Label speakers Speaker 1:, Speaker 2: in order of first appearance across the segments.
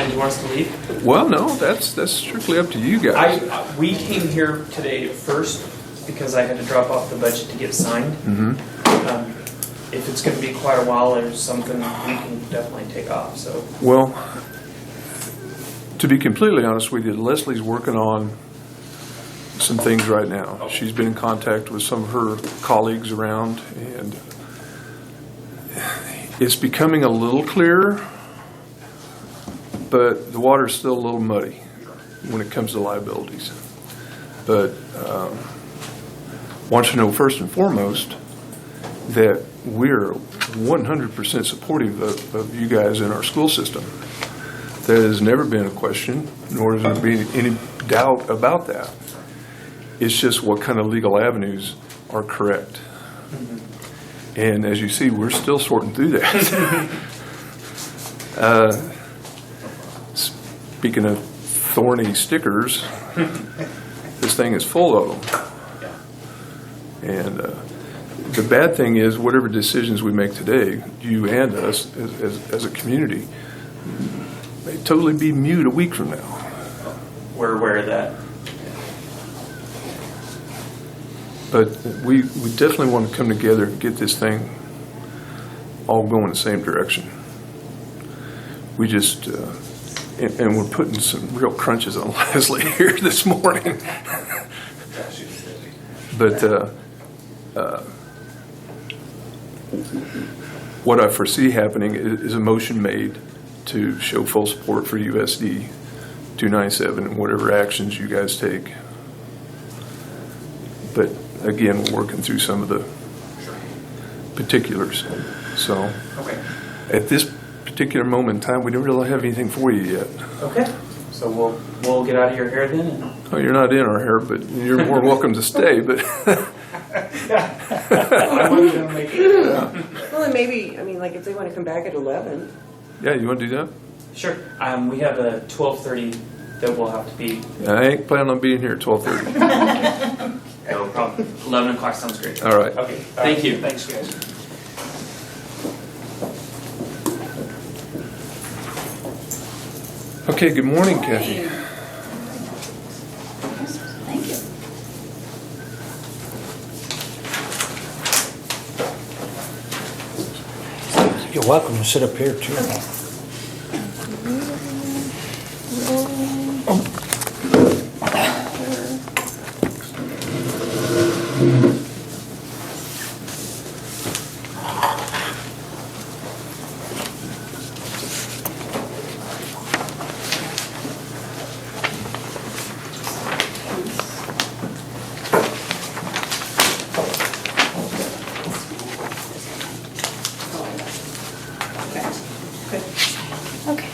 Speaker 1: do you want us to leave?
Speaker 2: Well, no, that's strictly up to you guys.
Speaker 1: We came here today first because I had to drop off the budget to get signed. If it's going to be quite a while or something, we can definitely take off. So.
Speaker 2: Well, to be completely honest with you, Leslie's working on some things right now. She's been in contact with some of her colleagues around, and it's becoming a little clearer, but the water's still a little muddy when it comes to liabilities. But I want you to know first and foremost that we're 100% supportive of you guys in our school system. There has never been a question, nor has there been any doubt about that. It's just what kind of legal avenues are correct. And as you see, we're still sorting through that. Speaking of thorny stickers, this thing is full of them. And the bad thing is, whatever decisions we make today, you and us as a community, may totally be mute a week from now.
Speaker 1: We're aware of that.
Speaker 2: But we definitely want to come together and get this thing all going the same direction. We just, and we're putting some real crunches on Leslie here this morning. But what I foresee happening is a motion made to show full support for USD 297 and whatever actions you guys take. But again, we're working through some of the particulars. So at this particular moment in time, we don't really have anything for you yet.
Speaker 1: Okay. So we'll get out of your hair then.
Speaker 2: Oh, you're not in our hair, but you're more welcome to stay. But
Speaker 1: I wasn't gonna make it.
Speaker 3: Well, then maybe, I mean, like if they want to come back at 11.
Speaker 2: yeah, you want to do that?
Speaker 1: Sure. We have a 12:30 that will have to be.
Speaker 2: I ain't planning on being here at 12:30.
Speaker 1: No problem. 11 o'clock sounds great.
Speaker 2: All right.
Speaker 1: Okay. Thank you.
Speaker 4: Thanks, guys.
Speaker 2: Okay, good morning, Kathy.
Speaker 5: Thank you.
Speaker 4: You're welcome to sit up here too.
Speaker 5: Okay.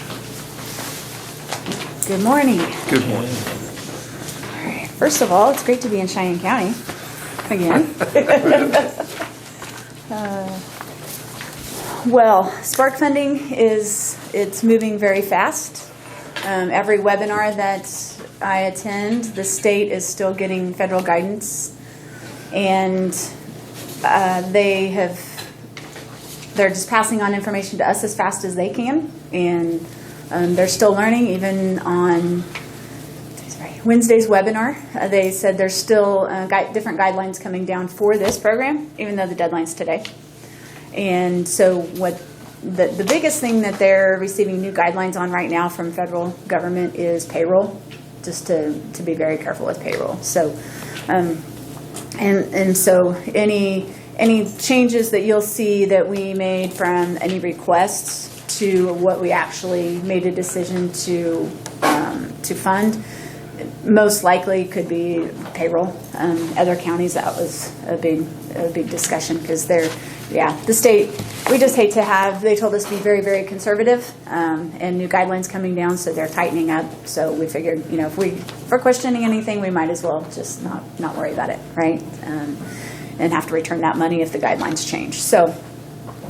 Speaker 5: Good morning.
Speaker 2: Good morning.
Speaker 5: All right. First of all, it's great to be in Cheyenne County again. Well, Spark funding it's moving very fast. Every webinar that I attend, the state is still getting federal guidance, and they're just passing on information to us as fast as they can, and they're still learning. Even on Wednesday's webinar, they said there's still different guidelines coming down for this program, even though the deadline's today. And so what the biggest thing that they're receiving new guidelines on right now from federal government is payroll, just to be very careful with payroll. So and so any changes that you'll see that we made from any requests to what we actually made a decision to fund, most likely could be payroll. Other counties, that was a big discussion, because the state, we just hate to they told us to be very, very conservative, and new guidelines coming down, so they're tightening up. So we figured, if we're questioning anything, we might as well just not worry about it, right? And have to return that money if the guidelines change. So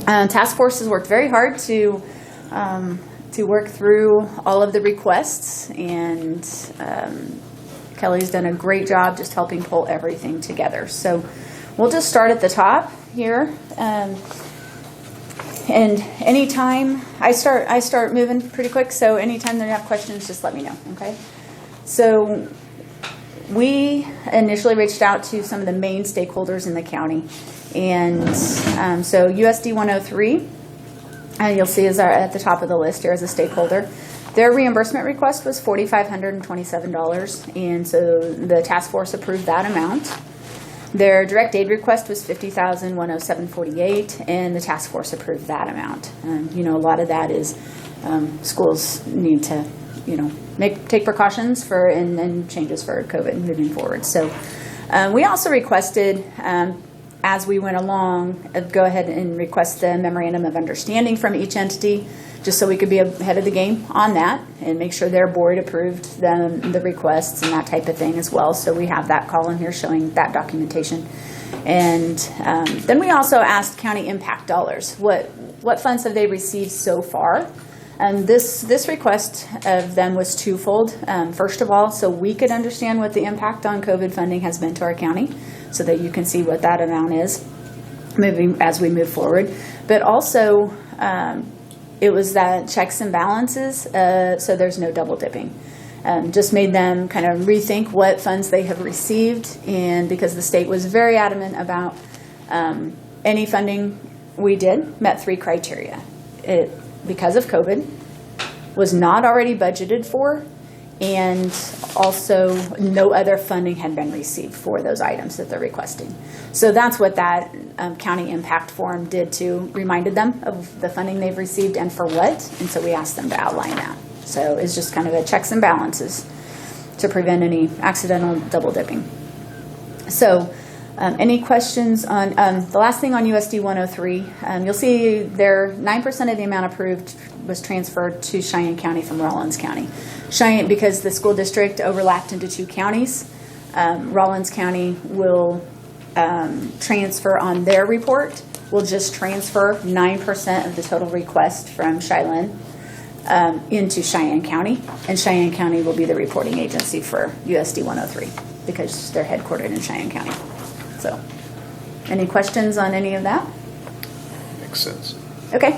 Speaker 5: task force has worked very hard to work through all of the requests, and Kelly's done a great job just helping pull everything together. So we'll just start at the top here. And anytime, I start moving pretty quick, so anytime you have questions, just let me know, okay? So we initially reached out to some of the main stakeholders in the county. And so USD 103, you'll see is at the top of the list here as a stakeholder. Their reimbursement request was $4,527, and so the task force approved that amount. Their direct aid request was $50,107.48, and the task force approved that amount. A lot of that is schools need to, take precautions for and changes for COVID moving forward. So we also requested, as we went along, go ahead and request the memorandum of understanding from each entity, just so we could be ahead of the game on that and make sure their board approved the requests and that type of thing as well. So we have that column here showing that documentation. And then we also asked county impact dollars. What funds have they received so far? And this request of them was twofold. First of all, so we could understand what the impact on COVID funding has been to our county, so that you can see what that amount is moving as we move forward. But also, it was that checks and balances, so there's no double dipping. Just made them kind of rethink what funds they have received, and because the state was very adamant about any funding we did met 3 criteria. It, because of COVID, was not already budgeted for, and also no other funding had been received for those items that they're requesting. So that's what that county impact form did, to reminded them of the funding they've received and for what, and so we asked them to outline that. So it's just kind of a checks and balances to prevent any accidental double dipping. So any questions on the last thing on USD 103? You'll see there 9% of the amount approved was transferred to Cheyenne County from Rawlins County. Cheyenne, because the school district overlapped into 2 counties, Rawlins County will transfer on their report. Will just transfer 9% of the total request from Cheyenne into Cheyenne County, and Cheyenne County will be the reporting agency for USD 103 because they're headquartered in Cheyenne County. So, any questions on any of that?
Speaker 2: Makes sense.
Speaker 5: Okay.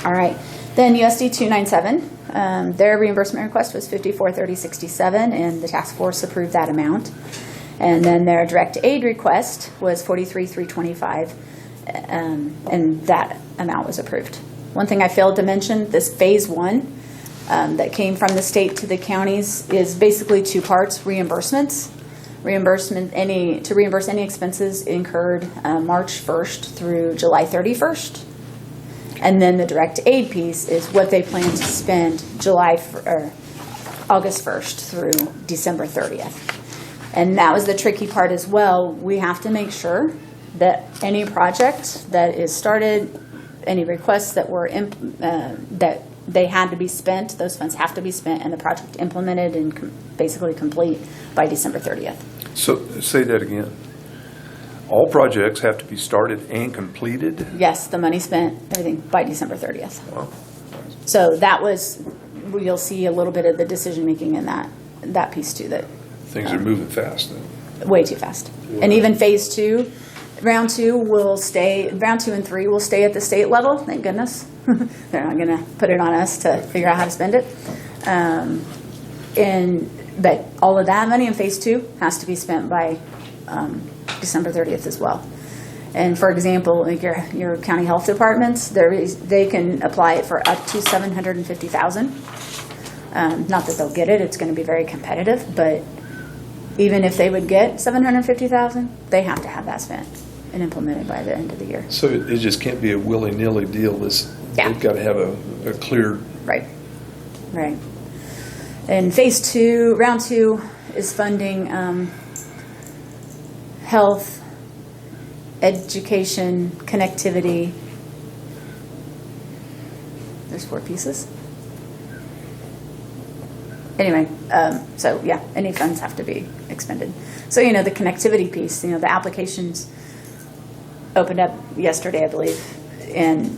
Speaker 5: All right. Then USD 297, their reimbursement request was $54.3067, and the task force approved that amount. And then their direct aid request was $43,325, and that amount was approved. One thing I failed to mention, this phase 1 that came from the state to the counties is basically 2 parts: reimbursements. To reimburse any expenses incurred March 1st through July 31st. And then the direct aid piece is what they plan to spend August 1st through December 30th. And that was the tricky part as well. We have to make sure that any project that is started, any requests that were that they had to be spent, those funds have to be spent, and the project implemented and basically complete by December 30th.
Speaker 2: So say that again. All projects have to be started and completed?
Speaker 5: Yes, the money spent, everything by December 30th.
Speaker 2: Wow.
Speaker 5: So that was, you'll see a little bit of the decision making in that piece too, that
Speaker 2: Things are moving fast then.
Speaker 5: way too fast. And even phase 2, round 2 will stay, round 2 and 3 will stay at the state level, thank goodness. They're not gonna put it on us to figure out how to spend it. But all of that money in phase 2 has to be spent by December 30th as well. And for example, like your county health departments, they can apply it for up to $750,000. Not that they'll get it; it's going to be very competitive. But even if they would get $750,000, they have to have that spent and implemented by the end of the year.
Speaker 2: So it just can't be a willy-nilly deal.
Speaker 5: Yeah.
Speaker 2: They've got to have a clear.
Speaker 5: Right. And phase 2, round 2, is funding health, education, connectivity. There's 4 pieces. Anyway, so yeah, any funds have to be expended. So, the connectivity piece, the applications opened up yesterday, I believe. And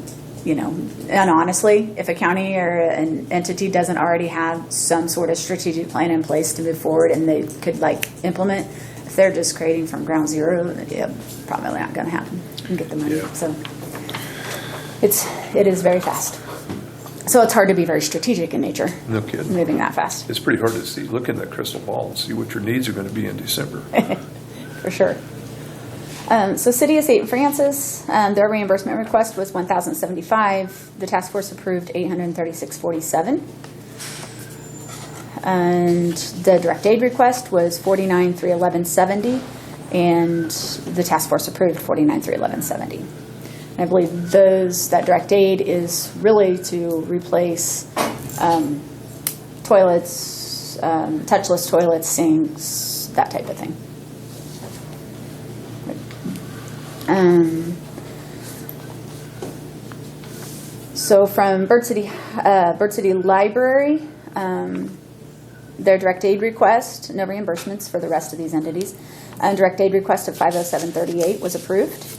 Speaker 5: honestly, if a county or an entity doesn't already have some sort of strategic plan in place to move forward and they could implement, if they're just creating from ground zero, probably not going to happen and get the money.
Speaker 2: Yeah.
Speaker 5: So It is very fast. So it's hard to be very strategic in nature,
Speaker 2: No kidding.
Speaker 5: moving that fast,
Speaker 2: It's pretty hard to see, look in that crystal ball and see what your needs are going to be in December.
Speaker 5: for sure. So City of St. Francis, their reimbursement request was $1,075. The task force approved $836.47. And the direct aid request was $49,311.70, and the task force approved $49,311.70. I believe that direct aid is really to replace toilets, touchless toilets, sinks, that type of thing. So from Bird City Library, their direct aid request, no reimbursements for the rest of these entities. Direct aid request of $507.38 was approved.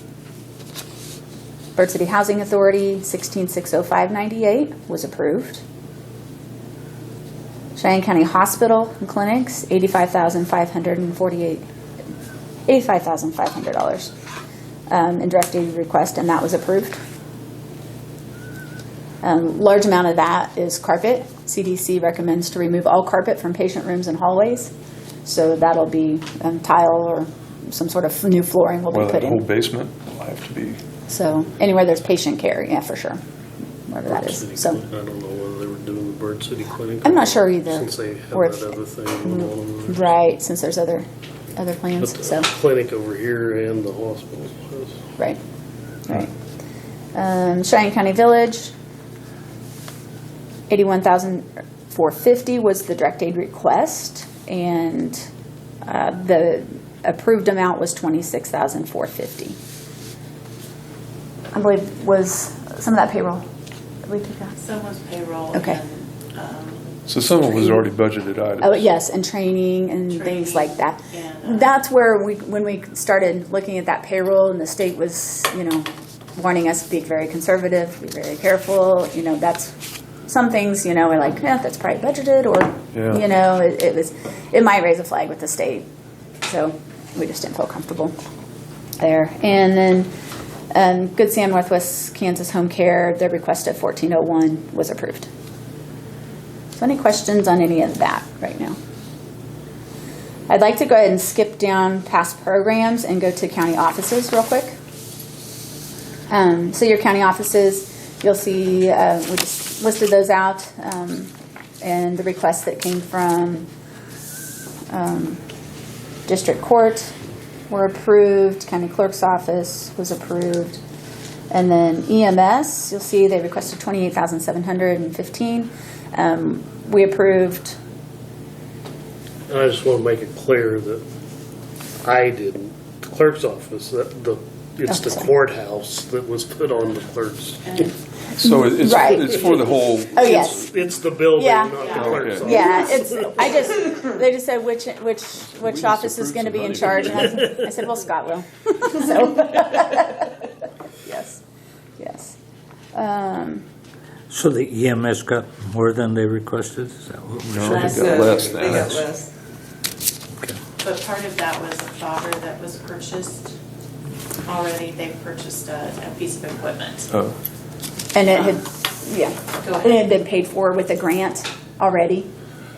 Speaker 5: Bird City Housing Authority, $16,605.98 was approved. Cheyenne County Hospital and Clinics, $85,500 in direct aid request, and that was approved. Large amount of that is carpet. CDC recommends to remove all carpet from patient rooms and hallways. So that'll be tile or some sort of new flooring will be
Speaker 2: Well,
Speaker 5: put
Speaker 2: that whole
Speaker 5: in.
Speaker 2: basement will have to be,
Speaker 5: So anywhere there's patient care, yeah, for sure, wherever that
Speaker 4: City
Speaker 5: is. So
Speaker 4: Clinic, I don't know whether they were doing the Bird City Clinic.
Speaker 5: I'm
Speaker 4: or
Speaker 5: not sure either.
Speaker 4: Since they have
Speaker 5: Or
Speaker 4: that
Speaker 5: if-
Speaker 4: other thing going on.
Speaker 5: right, since there's other
Speaker 4: But
Speaker 5: plans.
Speaker 4: the
Speaker 5: So
Speaker 4: clinic over here and the hospital.
Speaker 5: right. Cheyenne County Village, $81,450 was the direct aid request, and the approved amount was $26,450. I believe was some of that payroll. Did we take that?
Speaker 6: Some was payroll.
Speaker 5: Okay.
Speaker 6: And,
Speaker 2: so some of it was already budgeted items.
Speaker 5: Oh, yes, and training and things like that.
Speaker 6: and,
Speaker 5: That's where when we started looking at that payroll, and the state was, warning us to be very conservative, be very careful, that's some things, we're like, that's probably budgeted, or,
Speaker 2: Yeah.
Speaker 5: it might raise a flag with the state. So we just didn't feel comfortable there. And then Good Sam Northwest Kansas Home Care, their request of $1,401 was approved. So any questions on any of that right now? I'd like to go ahead and skip down past programs and go to county offices real quick. So your county offices, you'll see we just listed those out, and the requests that came from district court were approved. County clerk's office was approved, and then EMS, you'll see they requested $28,715. We approved.
Speaker 4: And I just want to make it clear that I didn't, the clerk's office, it's the
Speaker 5: sorry.
Speaker 4: courthouse that was put on the clerk's.
Speaker 6: and
Speaker 2: So it's,
Speaker 5: Right.
Speaker 2: it's for the whole,
Speaker 5: Oh, yes.
Speaker 4: It's the building,
Speaker 5: Yeah.
Speaker 4: not the
Speaker 6: Yeah.
Speaker 4: clerk's
Speaker 2: Okay.
Speaker 4: office.
Speaker 5: Yeah, they just said which
Speaker 2: just
Speaker 5: office is
Speaker 2: approved
Speaker 5: going to be in
Speaker 2: somebody.
Speaker 5: charge, and I said, well, Scott will. So, yes.
Speaker 7: So the EMS got more than they requested? Is that what we're
Speaker 2: No,
Speaker 7: saying?
Speaker 2: they got less
Speaker 3: They
Speaker 2: now.
Speaker 3: got less.
Speaker 7: Okay.
Speaker 6: but part of that was a fodder that was purchased already. They purchased a piece of equipment.
Speaker 2: Oh,
Speaker 5: And it had, yeah,
Speaker 6: Go
Speaker 5: and it
Speaker 6: ahead.
Speaker 5: had been paid for with a grant already,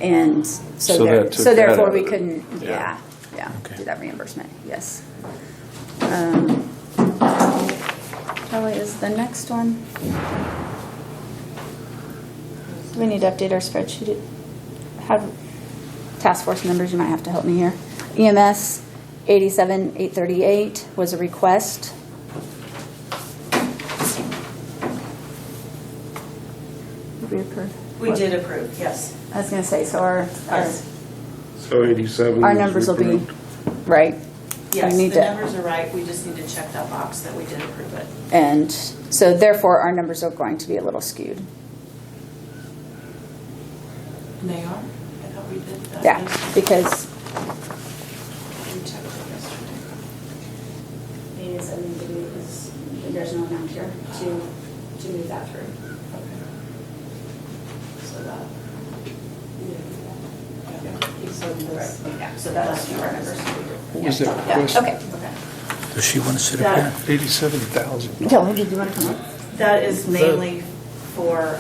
Speaker 5: and
Speaker 2: So
Speaker 5: so
Speaker 2: that took
Speaker 5: so therefore
Speaker 2: that
Speaker 5: we
Speaker 2: out of it.
Speaker 5: couldn't,
Speaker 2: Yeah.
Speaker 5: yeah,
Speaker 7: Okay.
Speaker 5: do that reimbursement, yes. Kelly is the next one. We need to update our spreadsheet. Have task force members, you might have to help me here. EMS, 87,838 was a request. Did we approve?
Speaker 6: We did approve, yes.
Speaker 5: I was gonna say, so our
Speaker 4: So 87.
Speaker 5: our
Speaker 4: was
Speaker 5: numbers will be,
Speaker 4: approved.
Speaker 5: right?
Speaker 6: Yes,
Speaker 5: need
Speaker 6: the
Speaker 5: to-
Speaker 6: numbers are right. We just need to check that box that we did approve it.
Speaker 5: And so therefore, our numbers are going to be a little skewed.
Speaker 6: And they are? I thought we did that.
Speaker 5: Yeah,
Speaker 6: yesterday.
Speaker 5: because
Speaker 6: We checked it yesterday.
Speaker 5: there's no amount here to move that through.
Speaker 6: Okay. So that.
Speaker 5: Yeah, so that's our numbers.
Speaker 2: what was that
Speaker 5: Yeah,
Speaker 2: request?
Speaker 5: okay.
Speaker 6: Okay.
Speaker 7: Does she want to sit up here?
Speaker 2: 87,000.
Speaker 5: Kelly, did you want to come up?
Speaker 6: That is mainly for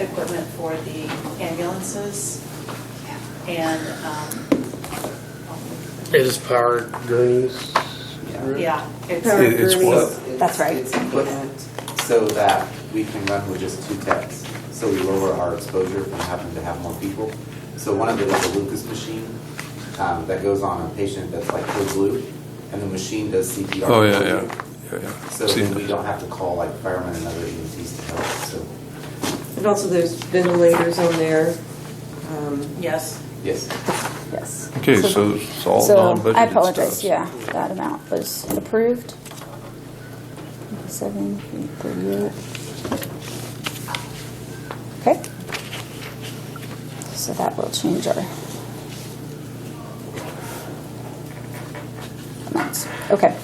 Speaker 6: equipment for the ambulances and,
Speaker 4: It is powered gurneys.
Speaker 6: yeah, it's,
Speaker 3: Power
Speaker 2: It's
Speaker 3: gurneys.
Speaker 2: what?
Speaker 5: That's right.
Speaker 8: It's equipment so that we can run with just 2 techs. So we lower our exposure if we happen to have more people. So one of it is a Lucas machine that goes on a patient that's like code blue, and the machine does CPR.
Speaker 2: Oh, yeah,
Speaker 8: for you.
Speaker 2: yeah.
Speaker 8: So
Speaker 2: Seen
Speaker 8: then we
Speaker 2: that.
Speaker 8: don't have to call like firemen and other EMTs to help. So
Speaker 3: And also there's ventilators on there.
Speaker 6: yes.
Speaker 8: yes.
Speaker 5: Yes.
Speaker 2: Okay, so it's all
Speaker 5: So
Speaker 2: non-budgeted
Speaker 5: I apologize,
Speaker 2: stuff.
Speaker 5: yeah, that amount was approved. 738. Okay. So that will change our amounts. Okay.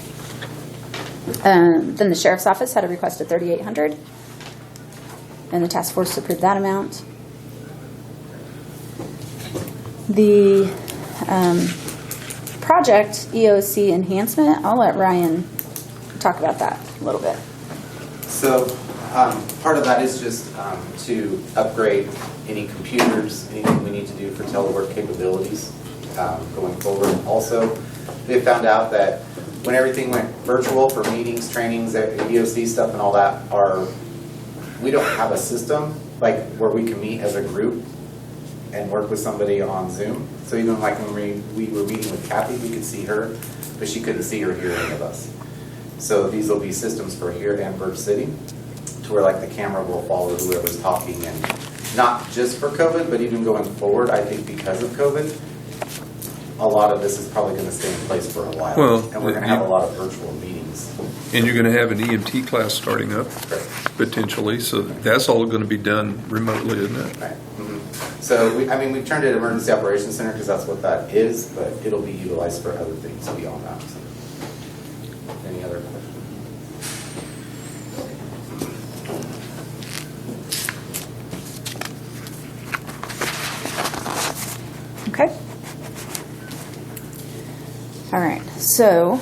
Speaker 5: Then the sheriff's office had a request of 3,800, and the task force approved that amount. The project EOC enhancement, I'll let Ryan talk about that a little bit.
Speaker 8: So part of that is just to upgrade any computers, anything we need to do for telework capabilities going forward. Also, they found out that when everything went virtual for meetings, trainings, EOC stuff and all that, we don't have a system like where we can meet as a group and work with somebody on Zoom. So even like when we were meeting with Kathy, we could see her, but she couldn't see or hear any of us. So these will be systems for here and Birch City, to where like the camera will follow whoever's talking, and not just for COVID, but even going forward, I think because of COVID, a lot of this is probably going to stay in place for a while.
Speaker 2: Well,
Speaker 8: and we're going to have a lot of virtual meetings.
Speaker 2: And you're going to have an EMT class starting up
Speaker 8: Right.
Speaker 2: potentially, so that's all going to be done remotely, isn't it?
Speaker 8: Right. So, we've turned it Emergency Operations Center because that's what that is, but it'll be utilized for other things beyond that. So. Any other questions?
Speaker 5: Okay. All right, so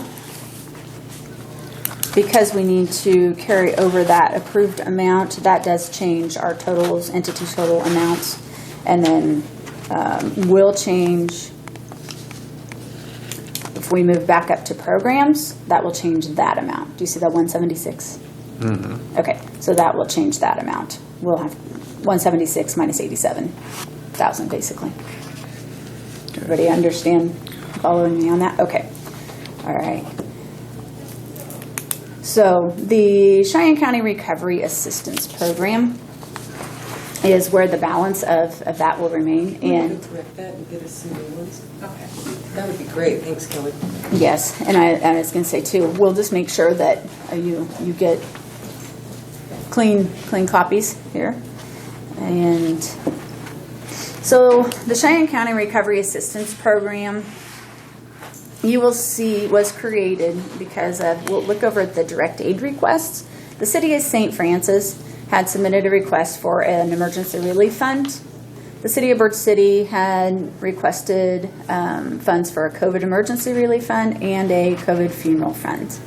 Speaker 5: because we need to carry over that approved amount, that does change our totals, entity total amounts, and then will change, if we move back up to programs, that will change that amount. Do you see that 176?
Speaker 2: Mm-hmm.
Speaker 5: Okay, so that will change that amount. We'll have 176 minus 87,000, basically. Everybody understand, following me on that? Okay. All right. So the Cheyenne County Recovery Assistance Program is where the balance of that will remain.
Speaker 3: And correct that and get us some new ones.
Speaker 6: Okay.
Speaker 3: That would be great. Thanks, Kelly.
Speaker 5: Yes, and I was going to say too, we'll just make sure that you get clean copies here. And so the Cheyenne County Recovery Assistance Program, you will see, was created because of, we'll look over at the direct aid requests. The city of St. Francis had submitted a request for an emergency relief fund. The city of Birch City had requested funds for a COVID emergency relief fund and a COVID funeral fund.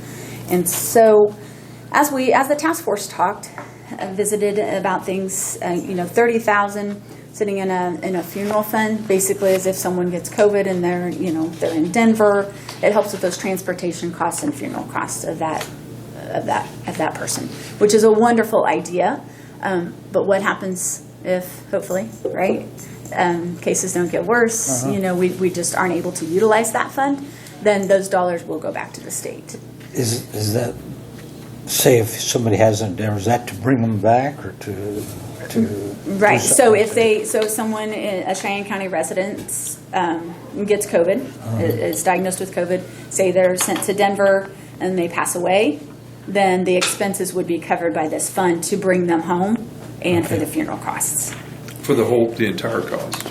Speaker 5: And so as the task force talked, visited about things, 30,000 sitting in a funeral fund, basically as if someone gets COVID and they're in Denver, it helps with those transportation costs and funeral costs of that person, which is a wonderful idea. But what happens if, hopefully, right, cases don't get worse, we just aren't able to utilize that fund, then those dollars will go back to the state.
Speaker 7: Is that, say if somebody has an endeavor, is that to bring them back or to
Speaker 5: Right.
Speaker 7: do
Speaker 5: So
Speaker 7: something?
Speaker 5: if someone, a Cheyenne County resident, gets COVID, is diagnosed with COVID, say they're sent to Denver and they pass away, then the expenses would be covered by this fund to bring them home and for the funeral costs.
Speaker 2: For the entire cost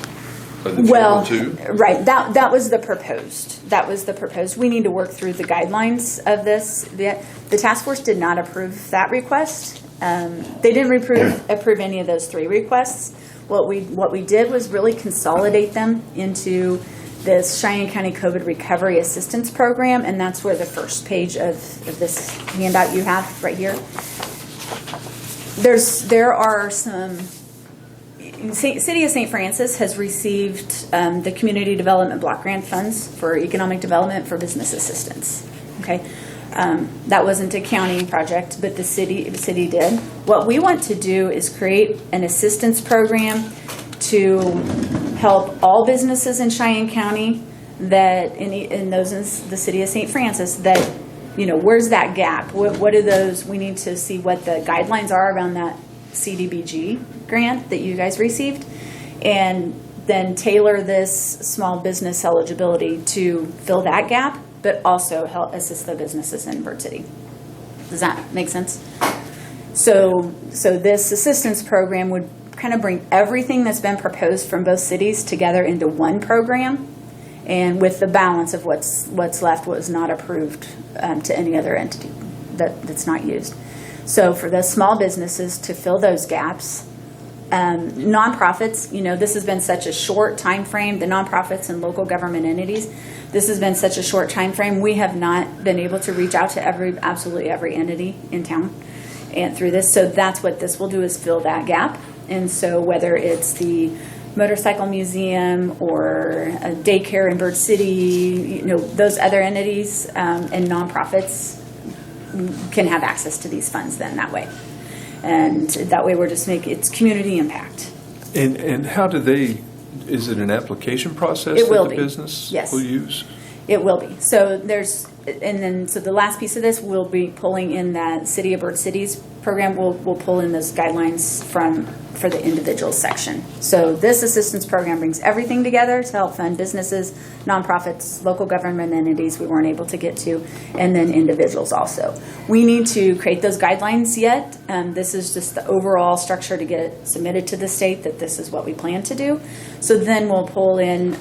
Speaker 2: of the
Speaker 5: Well,
Speaker 2: funeral too?
Speaker 5: right, that was the proposed. That was the proposed. We need to work through the guidelines of this. The task force did not approve that request. They didn't approve any of those 3 requests. What we did was really consolidate them into this Cheyenne County COVID Recovery Assistance Program, and that's where the first page of this handout you have right here. there are some, City of St. Francis has received the Community Development Block Grant Funds for economic development for business assistance, okay? That wasn't a county project, but the city did. What we want to do is create an assistance program to help all businesses in Cheyenne County that, in those in the City of St. Francis, that, you know, where's that gap? What are those, we need to see what the guidelines are around that CDBG grant that you guys received, and then tailor this small business eligibility to fill that gap, but also help assist the businesses in Bird City. Does that make sense? So this assistance program would kind of bring everything that's been proposed from both cities together into one program, and with the balance of what's left, what was not approved to any other entity that's not used. So for the small businesses to fill those gaps, nonprofits, you know, this has been such a short time frame, the nonprofits and local government entities, this has been such a short time frame, we have not been able to reach out to absolutely every entity in town and through this. So that's what this will do, is fill that gap. And so whether it's the motorcycle museum or a daycare in Bird City, you know, those other entities and nonprofits can have access to these funds then that way. And that way we're just making, it's community impact.
Speaker 2: And how do they, is it an application process
Speaker 5: It will
Speaker 2: that the
Speaker 5: be.
Speaker 2: business
Speaker 5: Yes.
Speaker 2: will use?
Speaker 5: It will be. So so the last piece of this, we'll be pulling in that City of Bird Cities program. We'll pull in those guidelines for the individual section. So this assistance program brings everything together to help fund businesses, nonprofits, local government entities we weren't able to get to, and then individuals also. We need to create those guidelines yet. This is just the overall structure to get submitted to the state that this is what we plan to do. So then we'll pull in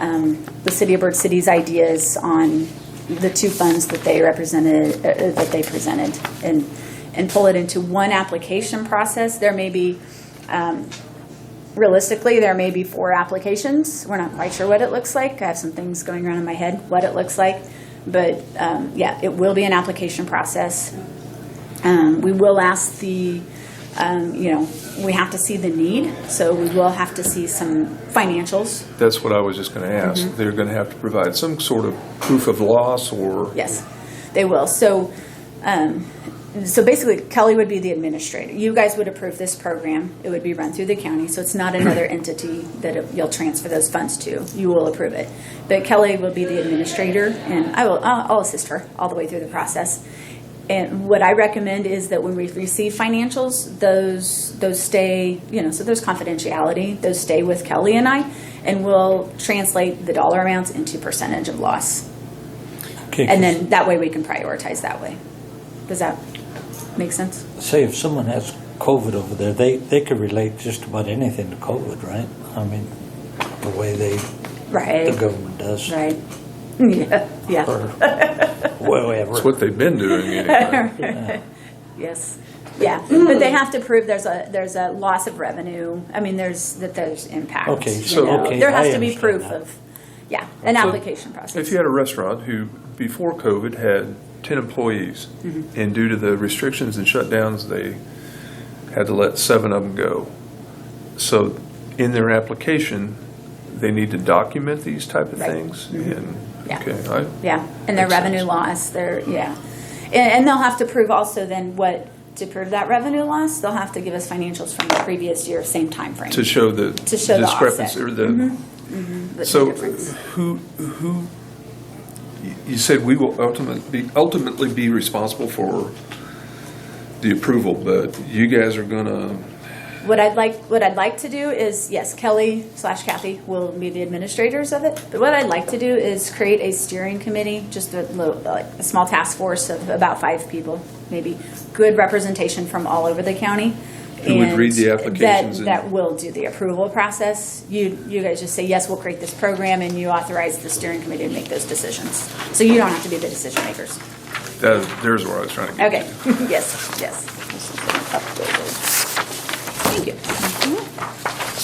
Speaker 5: the City of Bird Cities ideas on the two funds that they represented, that they presented, and pull it into one application process. There may be, realistically, there may be 4 applications. We're not quite sure what it looks like. I have some things going around in my head, what it looks like. But yeah, it will be an application process. We will ask the, you know, we have to see the need. So we will have to see some financials.
Speaker 2: That's what I was just going to ask.
Speaker 5: Mm-hmm.
Speaker 2: They're going to have to provide some sort of proof of loss or?
Speaker 5: Yes, they will. So, so basically, Kelly would be the administrator. You guys would approve this program. It would be run through the county, so it's not another entity that you'll transfer those funds to. You will approve it. But Kelly will be the administrator, and I'll assist her all the way through the process. And what I recommend is that when we receive financials, those stay, you know, so there's confidentiality. Those stay with Kelly and I, and we'll translate the dollar amounts into percentage of loss.
Speaker 7: Okay,
Speaker 5: And then that way we can prioritize that way. Does that make sense?
Speaker 7: say if someone has COVID over there, they could relate just about anything to COVID, right? I mean, the way
Speaker 5: Right.
Speaker 7: the government does.
Speaker 5: Right. Yeah.
Speaker 7: Or whatever.
Speaker 2: That's what they've been doing anyway.
Speaker 7: Yeah.
Speaker 5: Yes. Yeah. But they have to prove there's a loss of revenue. I mean, there's impact.
Speaker 7: Okay,
Speaker 5: you
Speaker 2: so-
Speaker 5: know.
Speaker 7: okay,
Speaker 5: There has
Speaker 7: I
Speaker 5: to be
Speaker 7: understand
Speaker 5: proof
Speaker 7: that.
Speaker 5: of, an
Speaker 2: So,
Speaker 5: application process.
Speaker 2: If you had a restaurant who, before COVID, had 10 employees,
Speaker 5: Mm-hmm.
Speaker 2: and due to the restrictions and shutdowns, they had to let 7 of them go. So in their application, they need to document these type of
Speaker 5: Right.
Speaker 2: things?
Speaker 5: Mhm.
Speaker 2: And,
Speaker 5: Yeah.
Speaker 2: okay,
Speaker 5: Yeah, and their
Speaker 2: Makes
Speaker 5: revenue
Speaker 2: sense.
Speaker 5: loss, and they'll have to prove also then to prove that revenue loss, they'll have to give us financials from the previous year, same time frame.
Speaker 2: to show the
Speaker 5: To show the
Speaker 2: discrepancy
Speaker 5: offset.
Speaker 2: or the.
Speaker 5: The
Speaker 2: So
Speaker 5: difference.
Speaker 2: who, you said we will ultimately be responsible for the approval, but you guys are gonna,
Speaker 5: What I'd like to do is, yes, Kelly/Kathy will be the administrators of it. But what I'd like to do is create a steering committee, just like a small task force of about 5 people, maybe good representation from all over the county.
Speaker 2: Who would
Speaker 5: and
Speaker 2: read the applications and-
Speaker 5: That will do the approval process. You guys just say, yes, we'll create this program, and you authorize the steering committee to make those decisions. So you don't have to be the decision makers.
Speaker 2: there's where I was trying to get.
Speaker 5: Okay, yes. This is updated. Thank you.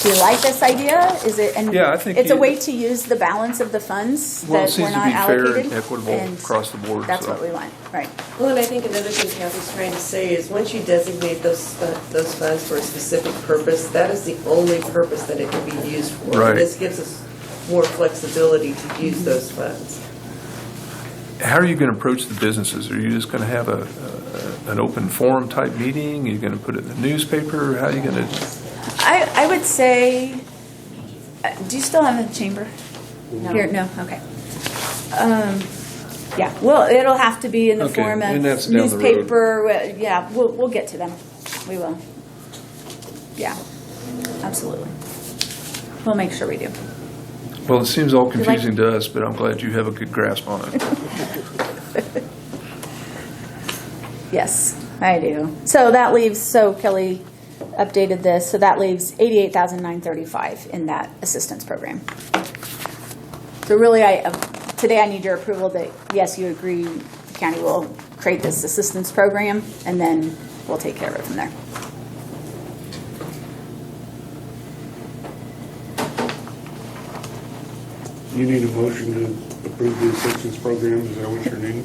Speaker 5: Do you like this idea? Is it, and
Speaker 2: Yeah, I think
Speaker 5: it's a
Speaker 2: it-
Speaker 5: way to use the balance of the funds
Speaker 2: Well, it
Speaker 5: that
Speaker 2: seems
Speaker 5: were
Speaker 2: to
Speaker 5: not
Speaker 2: be fair
Speaker 5: allocated.
Speaker 2: and equitable
Speaker 5: and
Speaker 2: across the board.
Speaker 5: That's
Speaker 2: so.
Speaker 5: what we want, right.
Speaker 3: Well, and I think another thing Kathy's trying to say is, once you designate those funds for a specific purpose, that is the only purpose that it can be used for.
Speaker 2: Right.
Speaker 3: This gives us more flexibility to use those funds.
Speaker 2: How are you going to approach the businesses? Are you just going to have an open forum type meeting? Are you going to put it in the newspaper? How are you going to?
Speaker 5: I would say, do you still have a chamber? Here, no, okay. Yeah, well, it'll have to be in the
Speaker 2: Okay,
Speaker 5: form of
Speaker 2: and that's down the road.
Speaker 5: newspaper, yeah, we'll get to them. We will. Yeah, absolutely. We'll make sure we do.
Speaker 2: Well, it seems all
Speaker 5: you like-
Speaker 2: confusing to us, but I'm glad you have a good grasp on it.
Speaker 5: Yes, I do. So that leaves, so Kelly updated this, so that leaves $88,935 in that assistance program. So really, today I need your approval that, yes, you agree the county will create this assistance program, and then we'll take care of it from there.
Speaker 4: You need a motion to approve the assistance program, is that what you're needing?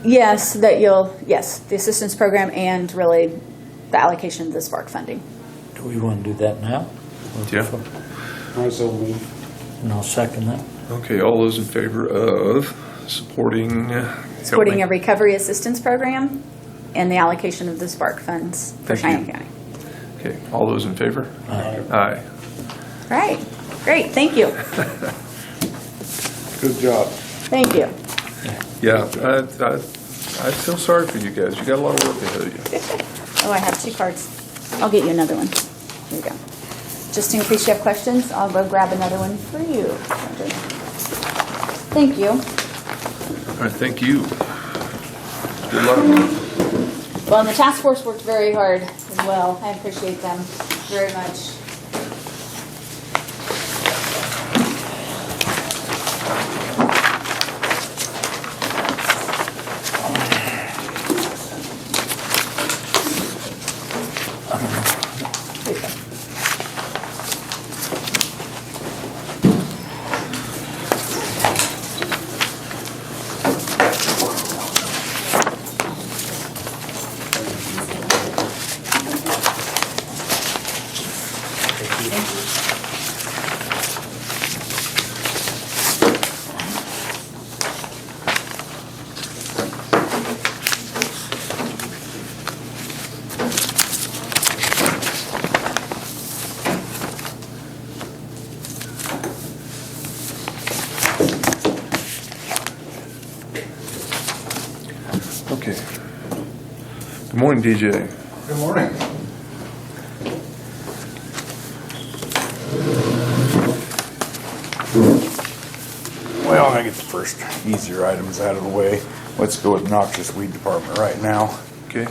Speaker 5: Yes, the assistance program and really the allocation of the Spark funding.
Speaker 7: Do we want to do that now?
Speaker 2: Yeah.
Speaker 4: I so move.
Speaker 7: And I'll second that.
Speaker 2: Okay, all those in favor of supporting?
Speaker 5: Supporting a recovery assistance program and the allocation of the Spark funds for
Speaker 2: Thank you.
Speaker 5: Cheyenne County.
Speaker 2: Okay, all those in favor?
Speaker 7: Aye.
Speaker 2: Aye.
Speaker 5: Right, great, thank you,
Speaker 4: Good job.
Speaker 5: thank you.
Speaker 2: Yeah, I feel sorry for you guys. You got a lot of work ahead of you.
Speaker 5: Oh, I have 2 cards. I'll get you another one. Here you go. Just in case you have questions, I'll go grab another one for you. Thank you.
Speaker 2: All right, thank you. Good luck.
Speaker 5: Well, and the task force worked very hard as well. I appreciate them very much. Here you go.
Speaker 2: Okay. Good morning, DJ.
Speaker 9: Good morning. Well, I'm gonna get the first easier items out of the way. Let's go with noxious weed department right now.
Speaker 2: Okay.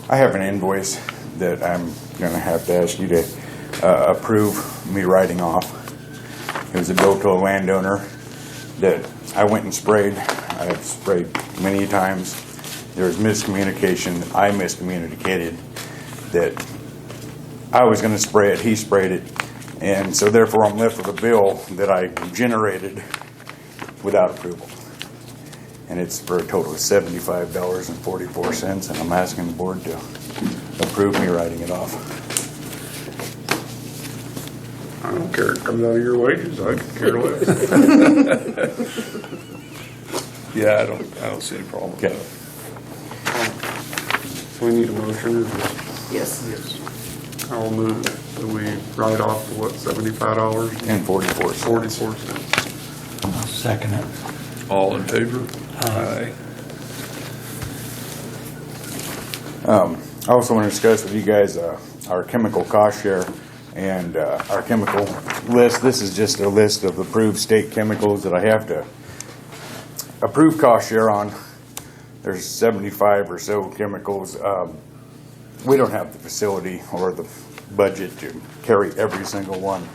Speaker 9: I have an invoice that I'm gonna have to ask you to approve me writing off. It was a bill to a landowner that I went and sprayed. I've sprayed many times. There was miscommunication. I miscommunicated that I was gonna spray it, he sprayed it. And so therefore I'm left with a bill that I generated without approval. And it's for a total of $75.44, and I'm asking the board to approve me writing it off.
Speaker 4: I don't care, it comes out of your wages, I could care less.
Speaker 2: Yeah, I don't see any problem with
Speaker 9: Okay.
Speaker 2: that.
Speaker 4: So we need a motion, or just?
Speaker 3: Yes.
Speaker 4: Yes. I'll move that we write off, what, $75?
Speaker 9: And 44 cents.
Speaker 4: 44 cents.
Speaker 7: I'll second it.
Speaker 2: All in favor? Aye.
Speaker 9: I also want to discuss with you guys our chemical cost share and our chemical list. This is just a list of approved state chemicals that I have to approve cost share on. There's 75 or so chemicals. We don't have the facility or the budget to carry every single one.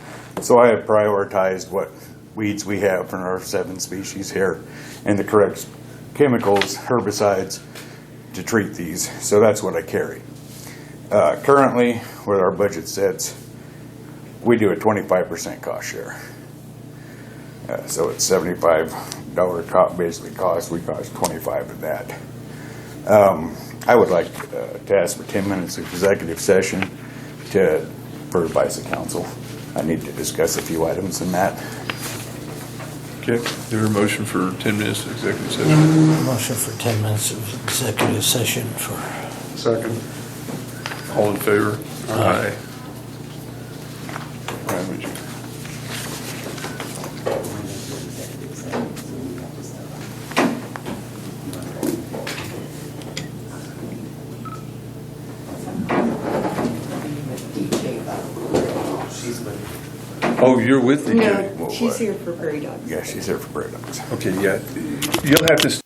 Speaker 9: So I have prioritized what weeds we have from our 7 species here and the correct chemicals, herbicides to treat these. So that's what I carry. Currently, where our budget sits, we do a 25% cost share. So it's $75 basically cost, we cost 25 of that. I would like to ask for 10 minutes of executive session for advice of council. I need to discuss a few items in that.
Speaker 2: Okay, there a motion for 10 minutes of executive session?
Speaker 7: Motion for 10 minutes of executive session for.
Speaker 2: Second. All in favor? Aye. Ryan, would you?
Speaker 8: She's with
Speaker 2: Oh, you're with the.
Speaker 3: No, she's here for Prairie Dogs.
Speaker 9: Yeah, she's here for Prairie Dogs.
Speaker 2: Okay, yeah. You'll have to